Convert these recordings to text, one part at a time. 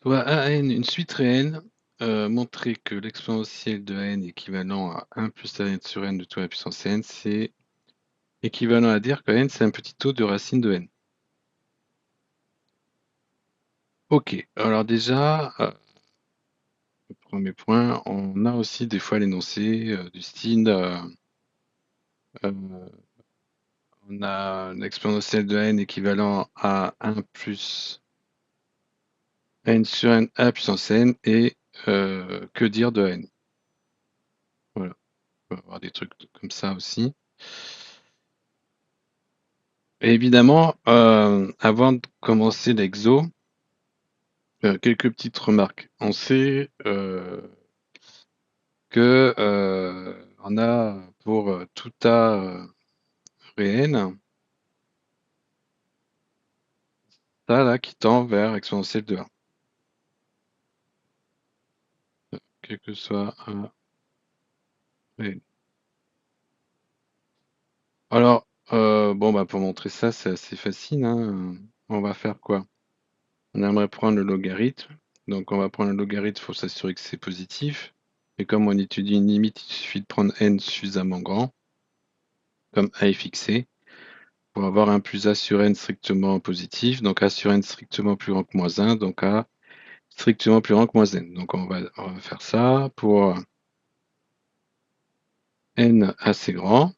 Soit AN une suite réelle, montrer que l'exponentiel de AN est équivalent à 1 plus AN sur N de tout à la puissance N, c'est équivalent à dire que N c'est un petit taux de racine de N. OK, alors déjà, le premier point, on a aussi des fois l'énoncé, du style, on a l'exponentielle de N équivalent à 1 plus N sur N à la puissance N et que dire de N? Voilà, on peut avoir des trucs comme ça aussi. Et évidemment, avant de commencer l'exo, quelques petites remarques. On sait, que, on a pour, tout A, réel, ça là qui tend vers exponentielle de 1, quel que soit A réel. Alors, bon, bah, pour montrer ça, c'est assez facile, hein, on va faire quoi? On aimerait prendre le logarithme, donc on va prendre le logarithme, il faut s'assurer que c'est positif et comme on étudie une limite, il suffit de prendre n suffisamment grand, comme a est fixé, pour avoir 1 plus a sur n strictement positif, donc a sur n strictement plus grand que moins 1, donc a strictement plus grand que moins n. Donc on va faire ça pour n assez grand.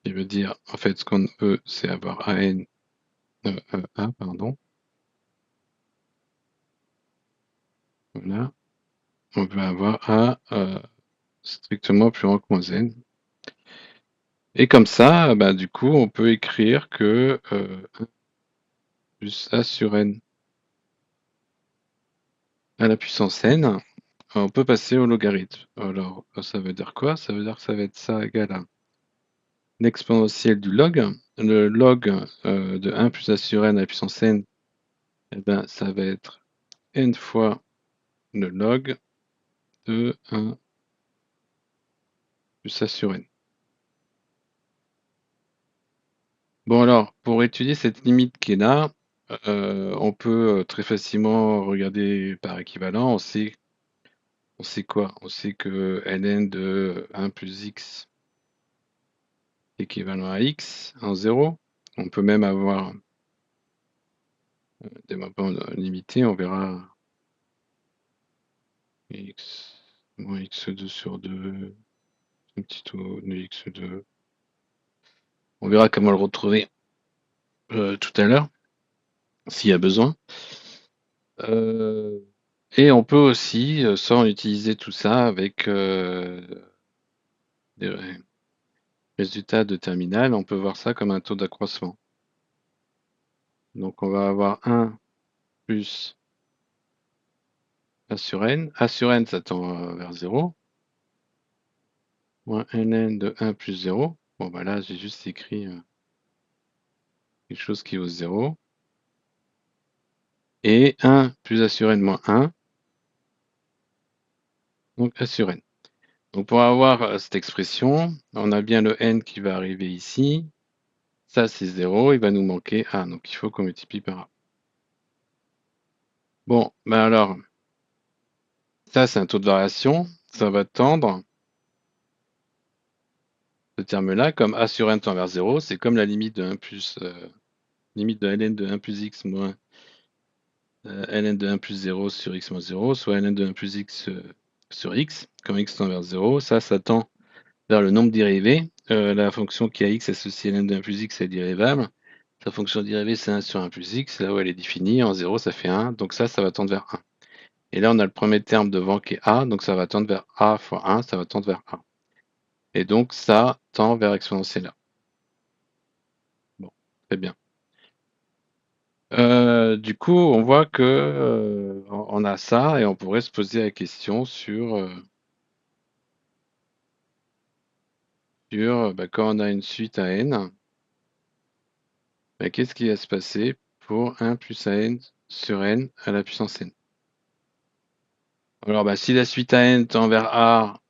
Qui veut dire, en fait, ce qu'on veut, c'est avoir AN, A, pardon. Voilà. On veut avoir A strictement plus grand que moins n. Et comme ça, bah, du coup, on peut écrire que 1 plus A sur n à la puissance n, on peut passer au logarithme. Alors, ça veut dire quoi? Ça veut dire que ça va être ça égal à l'exponentielle du log. Le log de 1 plus A sur n à la puissance n, eh ben, ça va être n fois le log de 1 plus A sur n. Bon alors, pour étudier cette limite qui est là, on peut très facilement regarder par équivalent. On sait quoi? On sait que ln de 1 plus x équivalent à x en 0. On peut même avoir des développement limité, on verra x moins x2 sur 2, un petit taux de x2. On verra comment le retrouver tout à l'heure, s'il y a besoin. Et on peut aussi, sans utiliser tout ça, avec des résultats de terminale, on peut voir ça comme un taux d'accroissement. Donc on va avoir 1 plus A sur n. A sur n, ça tend vers 0. Moins ln de 1 plus 0. Bon, bah là, j'ai juste écrit quelque chose qui vaut 0. Et 1 plus A sur n moins 1. Donc A sur n. Donc pour avoir cette expression, on a bien le n qui va arriver ici. Ça, c'est 0. Il va nous manquer A. Donc il faut qu'on multiplie par A. Bon, ben alors, ça, c'est un taux de variation. Ça va tendre, ce terme-là, comme A sur n tend vers 0. C'est comme la limite de 1 plus, limite de ln de 1 plus x moins ln de 1 plus 0 sur x moins 0, soit ln de 1 plus x sur x, comme x tend vers 0. Ça tend vers le nombre dérivé. La fonction qui a x associée à ln de 1 plus x est dérivable. Sa fonction dérivée, c'est 1 sur 1 plus x. Là où elle est définie, en 0, ça fait 1. Donc ça va tendre vers 1. Et là, on a le premier terme devant qui est a. Donc ça va tendre vers a fois 1. Ça va tendre vers a. Et donc ça tend vers exponentielle a. Bon, très bien. Du coup, on voit que on a ça et on pourrait se poser la question sur quand on a une suite à n, qu'est-ce qui va se passer pour 1 plus n sur n à la puissance n? Alors, si la suite à n tend vers a,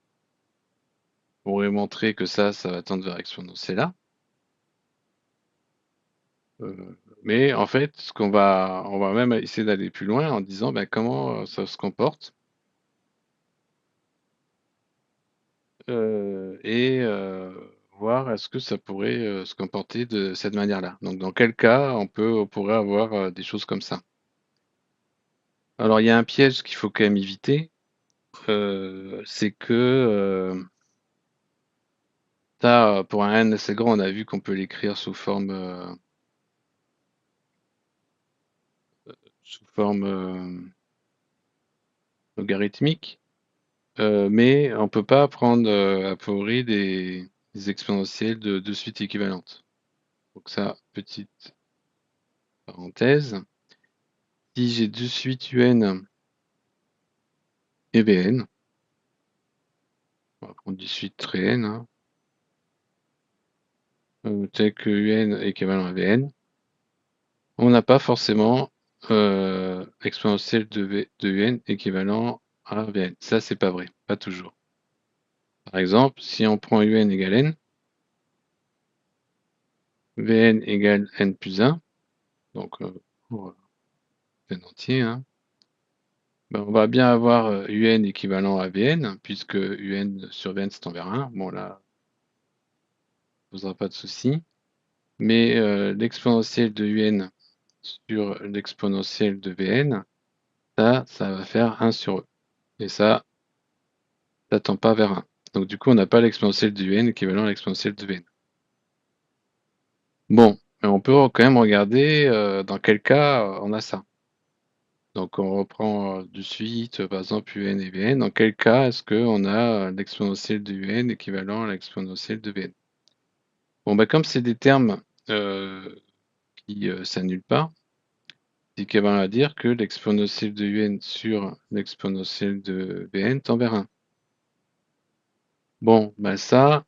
on pourrait montrer que ça va tendre vers exponentielle a. Mais en fait, on va même essayer d'aller plus loin en disant ben, comment ça se comporte et voir est-ce que ça pourrait se comporter de cette manière-là. Donc, dans quel cas on pourrait avoir des choses comme ça. Alors, il y a un piège qu'il faut quand même éviter, c'est que ça, pour un n assez grand, on a vu qu'on peut l'écrire sous forme logarithmique, mais on peut pas prendre a priori des exponentielles de suite équivalentes. Donc ça, petite parenthèse. Si j'ai de suite un et Vn, on va prendre du suite très n, hein, tel que un équivalent à Vn, on n'a pas forcément exponentielle de un équivalent à Vn. Ça, c'est pas vrai, pas toujours. Par exemple, si on prend un égale n, Vn égale n plus 1, donc pour n entier, hein, ben, on va bien avoir un équivalent à Vn, puisque un sur Vn c'est envers 1. Bon là, ça ne posera pas de souci. Mais l'exponentielle de un sur l'exponentielle de Vn, ça va faire 1 sur e. Et ça tend pas vers 1. Donc du coup, on n'a pas l'exponentielle de un équivalent à l'exponentielle de Vn. Bon, mais on peut quand même regarder dans quel cas on a ça. Donc on reprend de suite, par exemple, un et Vn. Dans quel cas est-ce qu'on a l'exponentielle de un équivalent à l'exponentielle de Vn? Bon, bah, comme c'est des termes qui s'annulent pas, c'est équivalent à dire que l'exponentielle de un sur l'exponentielle de Vn tend vers 1. Bon, bah ça,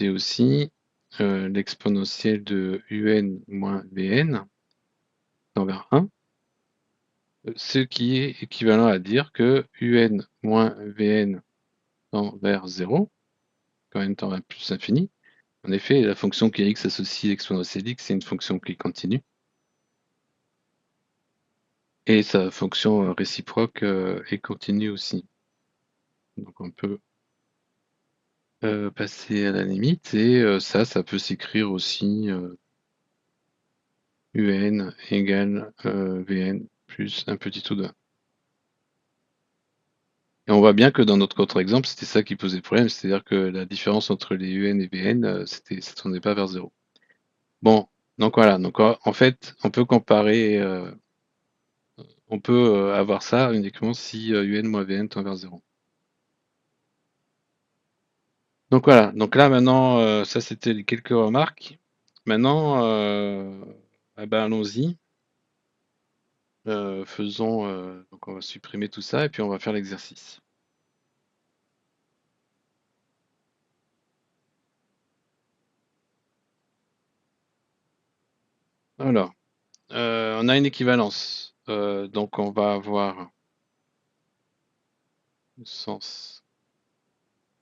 c'est aussi l'exponentielle de un moins Vn tend vers 1, ce qui est équivalent à dire que un moins Vn tend vers 0, quand n tend vers plus l'infini. En effet, la fonction qui est x associée exponentielle x, c'est une fonction qui est continue. Et sa fonction réciproque est continue aussi. Donc on peut passer à la limite, et ça peut s'écrire aussi un égale Vn plus un petit tout de 1. Et on voit bien que dans notre contre-exemple, c'était ça qui posait problème, c'est-à-dire que la différence entre les un et Vn, ça ne tendait pas vers 0. Bon, donc voilà, donc en fait, on peut comparer, on peut avoir ça uniquement si un moins Vn tend vers 0. Donc voilà, donc là maintenant, ça c'était les quelques remarques. Maintenant, ah ben, allons-y. Faisons, donc on va supprimer tout ça et puis on va faire l'exercice. Alors, on a une équivalence. Donc on va avoir le sens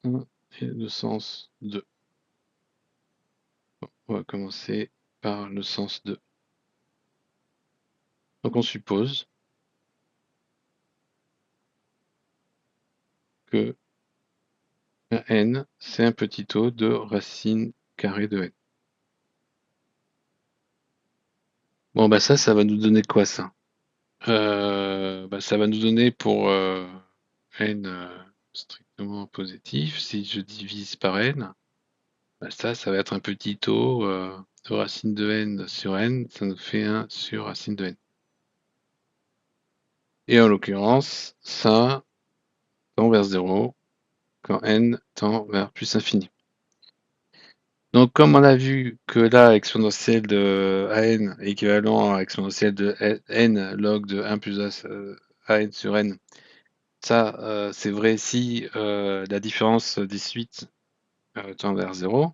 1 et le sens 2. Bon, on va commencer par le sens 2. Donc on suppose que un n, c'est un petit o de racine carrée de n. Bon, bah ça va nous donner quoi ça? Bah, ça va nous donner pour n strictement positif, si je divise par n, bah, ça va être un petit o de racine de n sur n, ça nous fait 1 sur racine de n. Et en l'occurrence, ça tend vers 0 quand n tend vers plus infini. Donc comme on a vu que là, exponentielle de an est équivalent à exponentielle de n log de 1 plus an sur n, ça, c'est vrai si la différence des suites tend vers 0.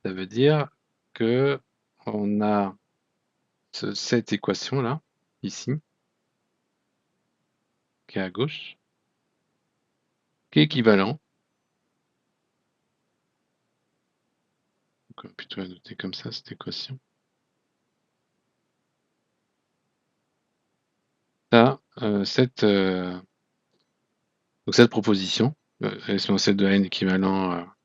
Ça veut dire que on a cette équation-là, ici, qui est à gauche, qui est équivalent, donc on va plutôt la noter comme ça, cette équation, ça, donc cette proposition, exponentielle de n équivalent à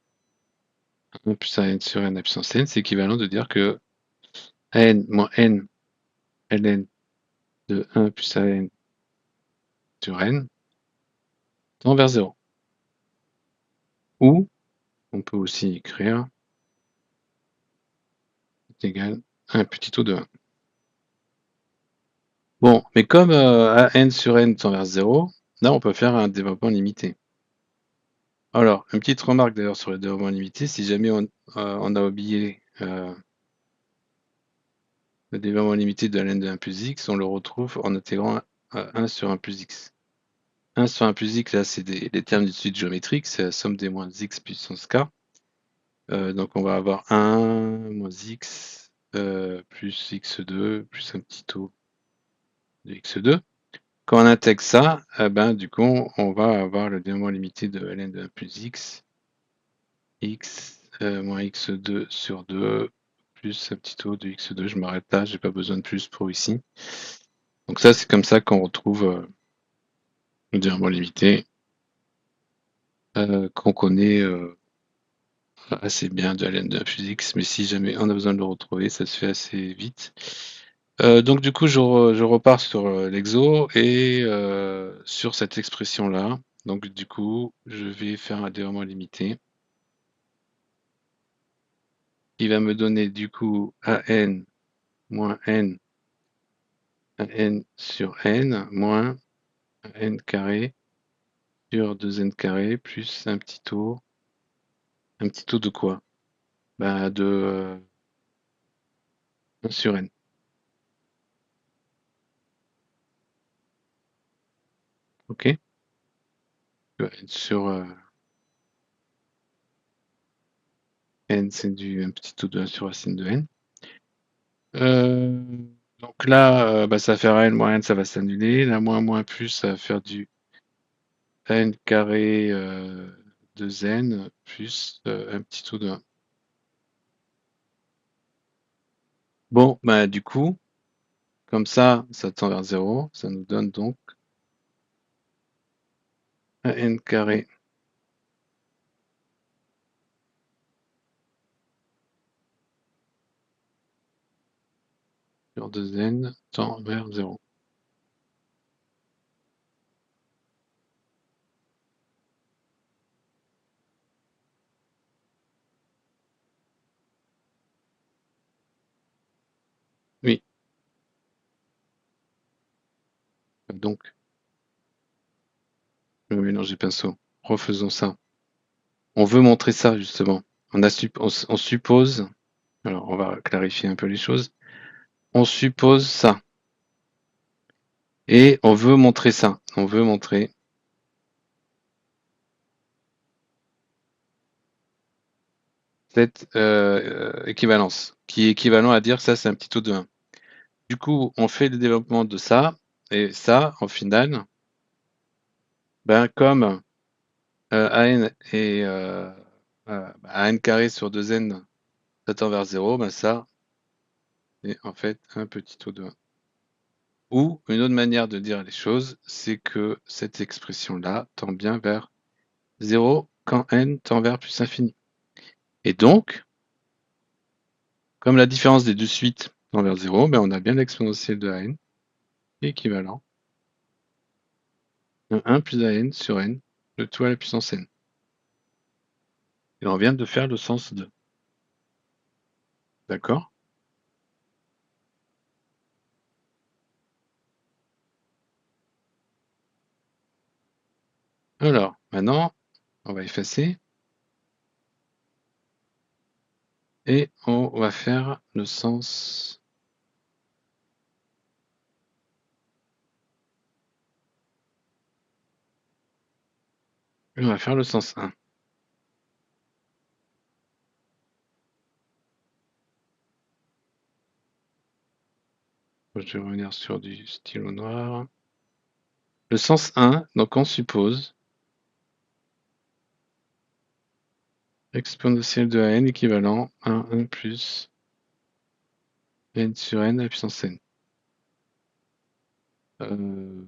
1 plus a n sur n à puissance n, c'est équivalent de dire que n moins n ln de 1 plus a n sur n tend vers 0. Ou on peut aussi écrire est égal à un petit taux de 1. Bon, mais comme a n sur n tend vers 0, là on peut faire un développement limité. Alors, une petite remarque d'ailleurs sur le développement limité, si jamais on a oublié le développement limité de ln de 1 plus x, on le retrouve en intégrant 1 sur 1 plus x. 1 sur 1 plus x, là c'est les termes d'une suite géométrique, c'est la somme des moins x puissance k. Donc on va avoir 1 moins x plus x2 plus un petit taux de x2. Quand on intègre ça, ben, du coup, on va avoir le développement limité de ln de 1 plus x moins x2 sur 2 plus un petit taux de x2. Je m'arrête là, j'ai pas besoin de plus pour ici. Donc ça, c'est comme ça qu'on retrouve le développement limité qu'on connaît assez bien de ln de 1 plus x, mais si jamais on a besoin de le retrouver, ça se fait assez vite. Donc du coup, je repars sur l'exo et sur cette expression-là. Donc du coup, je vais faire un développement limité qui va me donner du coup an moins n sur n moins n carré sur 2n carré plus un petit taux de quoi? Bah, de 1 sur n. Ok? N sur n, c'est un petit taux de 1 sur racine de n. Donc là, bah, ça va faire n moins n, ça va s'annuler. La moins plus, ça va faire du n carré 2n plus un petit taux de 1. Bon, bah du coup, comme ça tend vers 0. Ça nous donne donc un n carré sur 2n tend vers 0. Oui, donc, je vais mélanger pinceau. Refaisons ça. On veut montrer ça, justement. On suppose, alors on va clarifier un peu les choses. On suppose ça. Et on veut montrer ça. On veut montrer cette équivalence, qui est équivalent à dire ça, c'est un petit taux de 1. Du coup, on fait le développement de ça, et ça, en final, ben, comme an et an carré sur 2n, ça tend vers 0, ben ça, c'est en fait un petit taux de 1. Ou, une autre manière de dire les choses, c'est que cette expression-là tend bien vers 0 quand n tend vers plus infini. Et donc, comme la différence des deux suites tend vers 0, ben on a bien l'exponentielle de an équivalent à 1 plus an sur n de tout à la puissance n. Et on vient de faire le sens 2. D'accord? Alors, maintenant, on va effacer. Et on va faire le sens. On va faire le sens 1. Je vais revenir sur du stylo noir. Le sens 1, donc on suppose exponentielle de n équivalent à 1 plus n sur n à la puissance n. Donc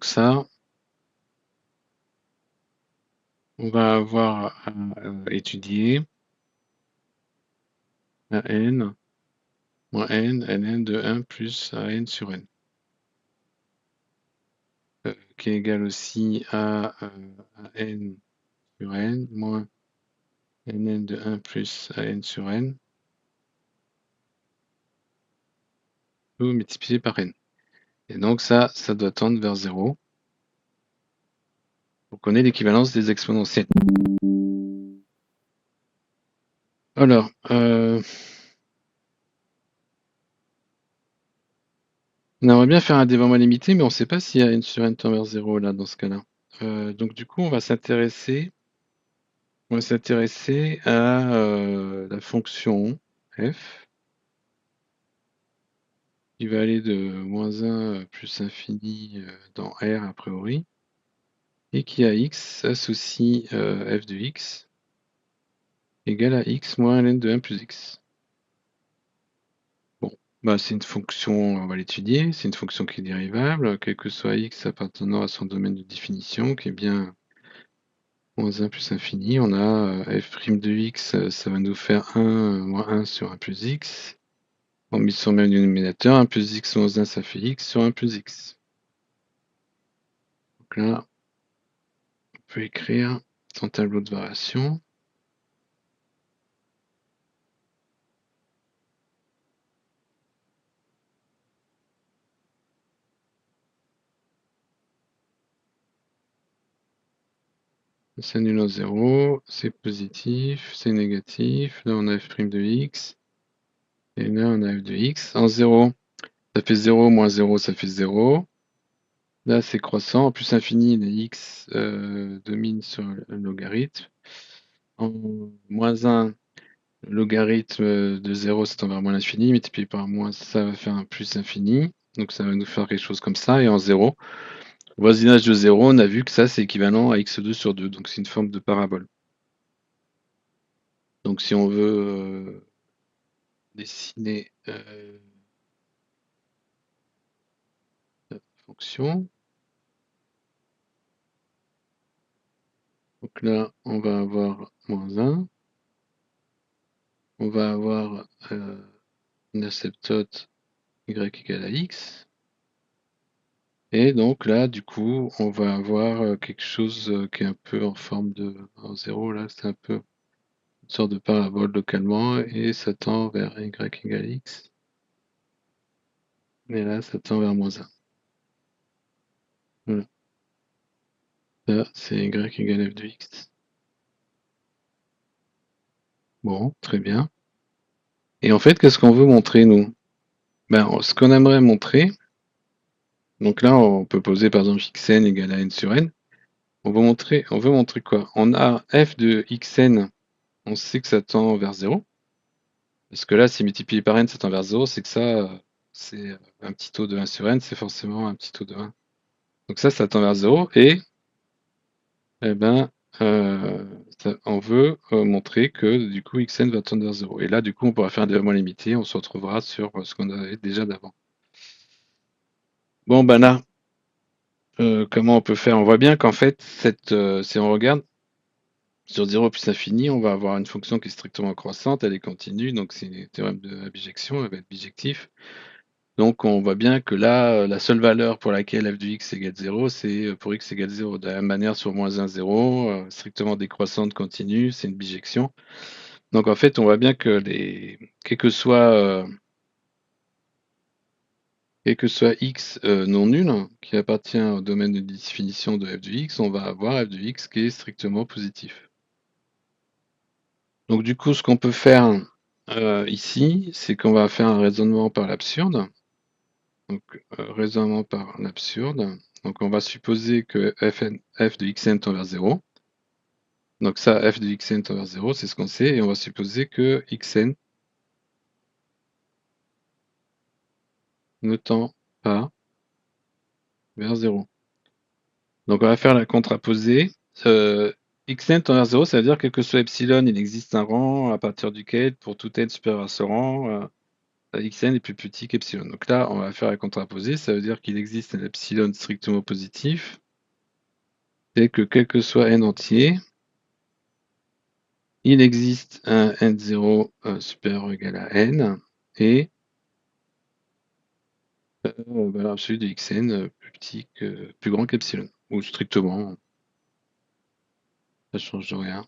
ça, on va avoir à étudier à n moins n, ln de 1 plus à n sur n, qui est égal aussi à n sur n moins ln de 1 plus à n sur n, tout multiplié par n. Et donc ça doit tendre vers 0. On connaît l'équivalence des exponentielles. Alors, on aimerait bien faire un dévoiement limité, mais on ne sait pas s'il y a n sur n tend vers 0 là, dans ce cas-là. Donc du coup, on va s'intéresser à la fonction f, qui va aller de moins 1 plus infini dans R a priori, et qui à x associe f de x égale à x moins ln de 1 plus x. Bon, bah, c'est une fonction, on va l'étudier, c'est une fonction qui est dérivable, quel que soit x appartenant à son domaine de définition, qui est bien moins 1 plus infini. On a f' de x, ça va nous faire 1 moins 1 sur 1 plus x. On met sur le même dénominateur, 1 plus x moins 1, ça fait x sur 1 plus x. Donc là, on peut écrire son tableau de variation. C'est nul en 0, c'est positif, c'est négatif. Là, on a f' de x. Et là, on a f de x. En 0, ça fait 0, moins 0, ça fait 0. Là, c'est croissant. En plus infini, les x dominent sur le logarithme. En moins 1, le logarithme de 0, c'est envers moins l'infini. Multiplié par moins, ça va faire un plus infini. Donc ça va nous faire quelque chose comme ça. Et en 0, voisinage de 0, on a vu que ça, c'est équivalent à x2 sur 2. Donc c'est une forme de parabole. Donc si on veut dessiner la fonction, donc là, on va avoir moins 1. On va avoir une asymptote y égale à x. Et donc là, du coup, on va avoir quelque chose qui est un peu en forme de 0. Là, c'est un peu une sorte de parabole localement. Et ça tend vers y égale x. Et là, ça tend vers moins 1. Voilà. Là, c'est y égale f de x. Bon, très bien. Et en fait, qu'est-ce qu'on veut montrer, nous? Ben, ce qu'on aimerait montrer, donc là, on peut poser par exemple xn égale à n sur n. On veut montrer quoi? On a f de xn, on sait que ça tend vers 0. Parce que là, si multiplié par n, ça tend vers 0, c'est que ça, c'est un petit taux de 1 sur n, c'est forcément un petit taux de 1. Donc ça tend vers 0. Et eh ben, on veut montrer que du coup, xn va tendre vers 0. Et là, du coup, on pourra faire un développement limité, on se retrouvera sur ce qu'on avait déjà d'avant. Bon, ben là, comment on peut faire? On voit bien qu'en fait, si on regarde, sur 0 plus infini, on va avoir une fonction qui est strictement croissante, elle est continue, donc c'est le théorème de la bijection, elle va être bijectif. Donc on voit bien que là, la seule valeur pour laquelle f de x égale 0, c'est pour x égale 0. De la même manière, sur moins 1, 0, strictement décroissante continue, c'est une bijection. Donc en fait, on voit bien que quel que soit x non nul, qui appartient au domaine de définition de f de x, on va avoir f de x qui est strictement positif. Donc du coup, ce qu'on peut faire ici, c'est qu'on va faire un raisonnement par l'absurde. Donc raisonnement par l'absurde. Donc on va supposer que f de xn tend vers 0. Donc ça, f de xn tend vers 0, c'est ce qu'on sait. Et on va supposer que xn ne tend pas vers 0. Donc on va faire la contraposée. Xn tend vers 0, ça veut dire quel que soit epsilon, il existe un rang à partir duquel, pour tout n supérieur à ce rang, Xn est plus petit qu'epsilon. Donc là, on va faire la contraposée, ça veut dire qu'il existe un epsilon strictement positif, et que quel que soit n entier, il existe un n0 supérieur ou égal à n, et valeur absolue de Xn plus grand qu'epsilon, ou strictement, ça change rien.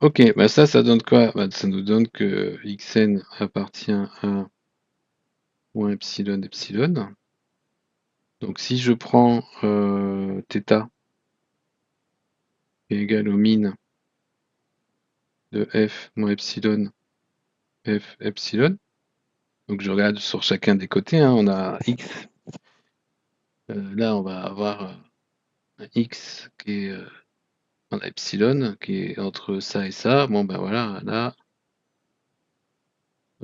Ok, bah ça donne quoi? Bah, ça nous donne que Xn appartient à moins epsilon epsilon. Donc si je prends θ est égal au min de f moins epsilon f epsilon, donc je regarde sur chacun des côtés, hein, on a x, là on va avoir un x qui est, on a epsilon qui est entre ça et ça, bon ben voilà, là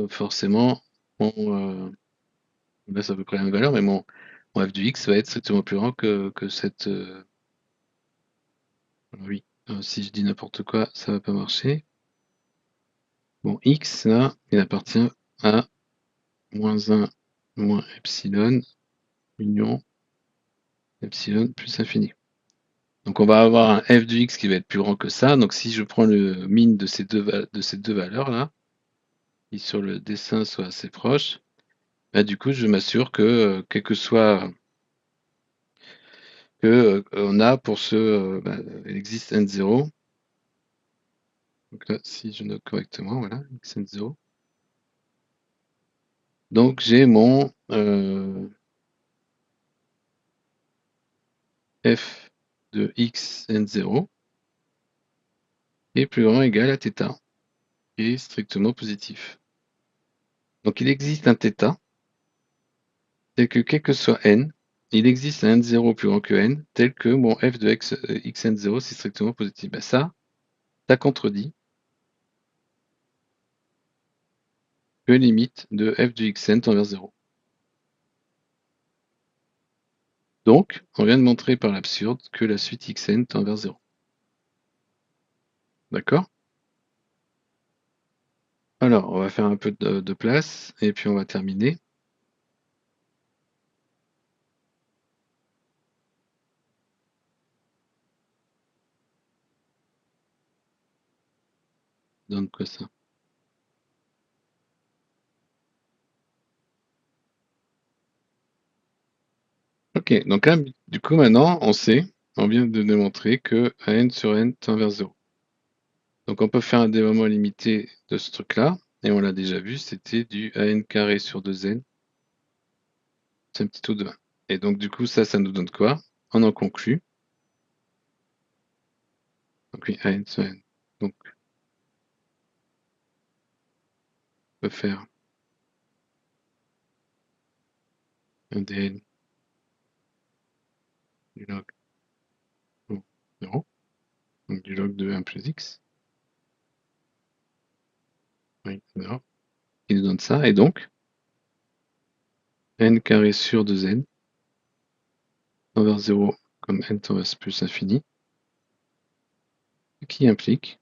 forcément, là c'est à peu près la même valeur, mais mon f du x va être strictement plus grand que cette... oui, si je dis n'importe quoi, ça va pas marcher. Bon, x, là, il appartient à moins 1 moins epsilon union epsilon plus infini. Donc on va avoir un f de x qui va être plus grand que ça. Donc si je prends le min de ces deux valeurs-là, qui sur le dessin soient assez proches, bah, du coup je m'assure que quel que soit que on a pour ce bah, il existe n0. Donc là, si je note correctement, voilà, xn0. Donc j'ai mon f de xn0 est plus grand ou égal à θ, qui est strictement positif. Donc il existe un θ, tel que quel que soit n, il existe un n0 plus grand que n, tel que mon f de xn0 c'est strictement positif. Ben ça contredit que limite de f de xn tend vers 0. Donc, on vient de montrer par l'absurde que la suite xn tend vers 0. D'accord? Alors, on va faire un peu de place, et puis on va terminer. Donne quoi ça? Ok, donc là, du coup, maintenant, on sait, on vient de démontrer que n sur n tend vers 0. Donc on peut faire un développement limité de ce truc-là, et on l'a déjà vu, c'était du an carré sur 2n, c'est un petit tout de 1. Et donc du coup, ça nous donne quoi? On en conclut. Donc oui, an sur n. Donc on peut faire un dn du log de 0, donc du log de 1 plus x, oui, 0, qui nous donne ça, et donc n carré sur 2n tend vers 0 comme n tend vers plus infini, qui implique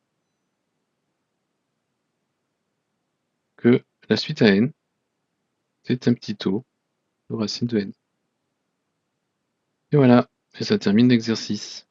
que la suite à n, c'est un petit taux de racine de n. Et voilà, et ça termine l'exercice.